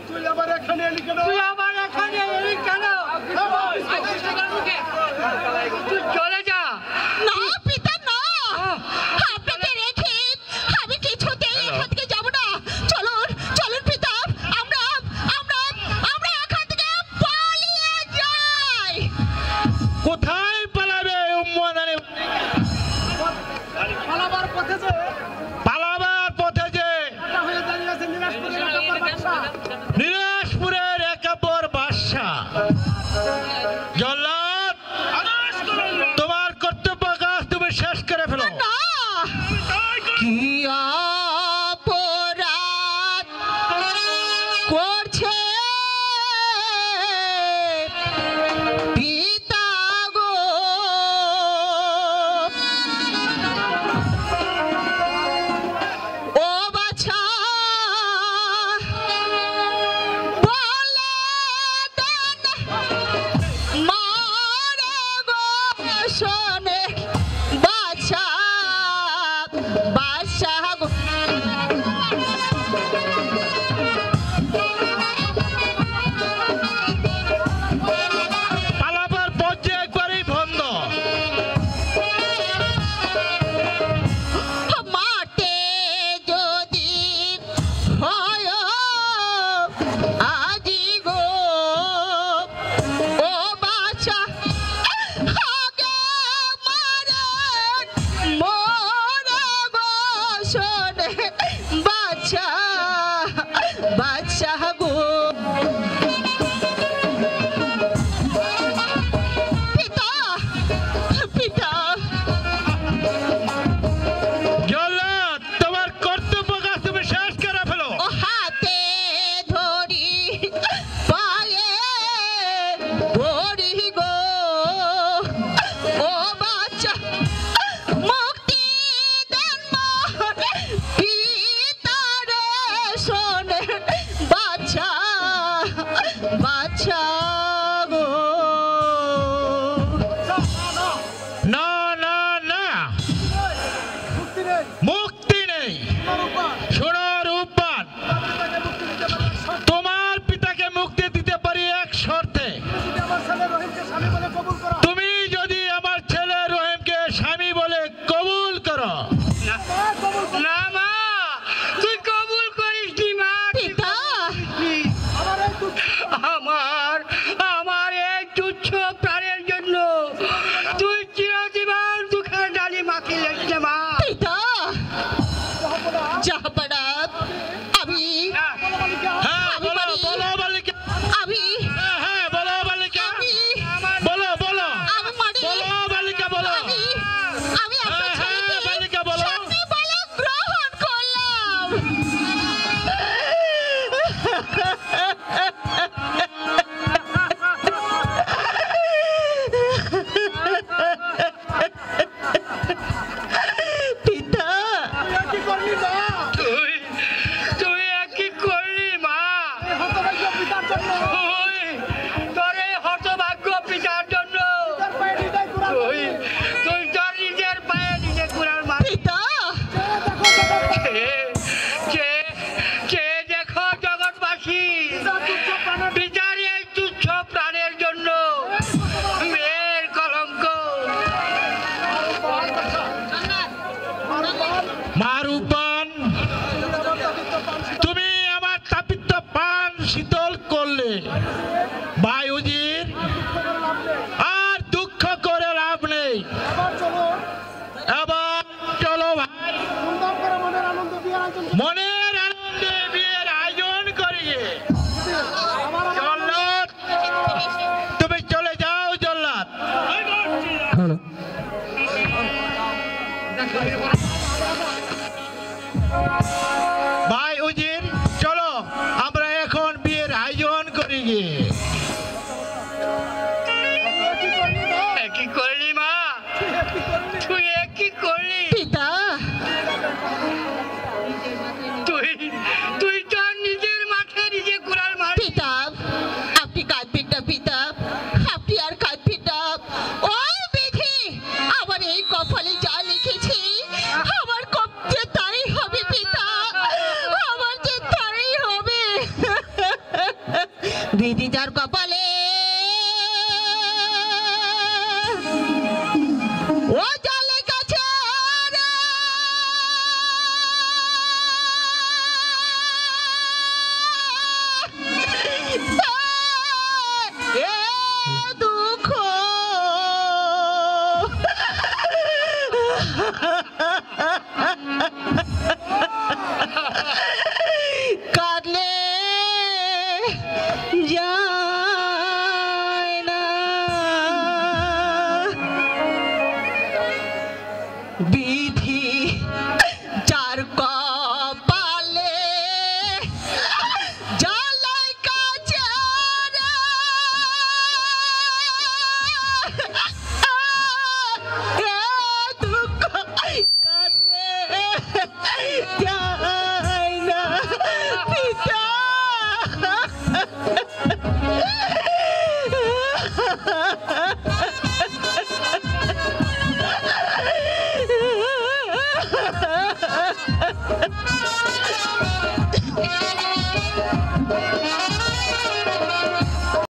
তুই আবার এখানে এলি কেন? তুই চলে যা। না পিতা না, আপনাকে রেখে আমি কিছুতেই এখান থেকে যাব না। চলুন চলুন পিতা, আমরা আমরা আমরা এখান থেকে পালিয়ে যাই। কোথায় পালাবে উম্মদানি? পালাবার পথে যে পালাবার পথে যে এটা হয়ে দাঁড়িয়েছে নিরাশপুরের একটা বাদশা। নিরাশপুরের একাপর বাদশা। জল্লাদ, তোমার কর্তব্য কাজ তুমি শেষ করে ফেলো। না, কি অপরাধ করছে পিতা গো? ও বাছা বলে দেন মারে গো শোনে বাছা বাছা গো। পালাবার পথ যে একবারেই বন্ধ। মাঠে যদি হয় আজি গো ও বাছা আগে মারে মোরে গো শোনে বাছা বাছা গো। পিতা পিতা জল্লাদ, তোমার কর্তব্য কাজ তুমি শেষ করে ফেলো। ও হাতে ধরি পায়ে ধরি গো ও বাচ্চা মুক্তি দেন মোর পিতারে শোনে বাচ্চা বাচ্চা গো। না না না, মুক্তি নেই, মুক্তি নেই। তোমার উপর শোনো রূপবান, পিতাকে মুক্তি দিতে পারি এক শর্তে। তোমার পিতাকে মুক্তি দিতে পারি এক শর্তে। যদি আমার ছেলে রহিমকে স্বামী বলে কবুল করো। তুমি যদি আমার ছেলে রহিমকে স্বামী বলে কবুল করো। কবুল করো। না মা, তুই কবুল করিস নি মা। পিতা আমার এই দুঃখ আমার আমার এই তুচ্ছ প্রাণের জন্য তুই চিরজীবন দুঃখের ডালি মাখিলিস না মা। পিতা জাহাপনা আমি হ্যাঁ বলো বলো বালিকা। আমি হ্যাঁ বলো বালিকা। আমি বলো বলো আমি মানে বলো বালিকা বলো। আমি আমি আপনার হ্যাঁ, ছেলেকে বালিকা বলো। স্বামী বলে গ্রহণ করলাম। পিতা কি করলি না? তুই তুই কি করলি মা? এই হতভাগ্য পিতার জন্য তুই তোর এই হতভাগ্য পিতার জন্য তার পায়ে হৃদয় কুড়াল তুই তুই তোর নিজের পায়ে নিজে কুড়াল মার। পিতা দেখো জগৎ কে কে কে দেখো জগৎবাসী, পিতার এই তুচ্ছ প্রাণের জন্য মেয়ের কলঙ্ক। মা রূপবান, তুমি আমার তাপিত পান শীতল করলে। ভাই উজির, আর দুঃখ করে লাভ নেই। আবার চলো এবার চলো ভাই, ধুমধাম করে মনের আনন্দ দিয়ে আয়োজন করি। মনের আনন্দে বিয়ের আয়োজন করিয়ে। আমার জল্লাদ, তুমি চলে যাও জল্লাদ। ভাই উজির, চলো আমরা এখন বিয়ের আয়োজন করি গিয়ে। কি করলি মা? তুই কি করলি? পিতা তুই যাই না পিতা।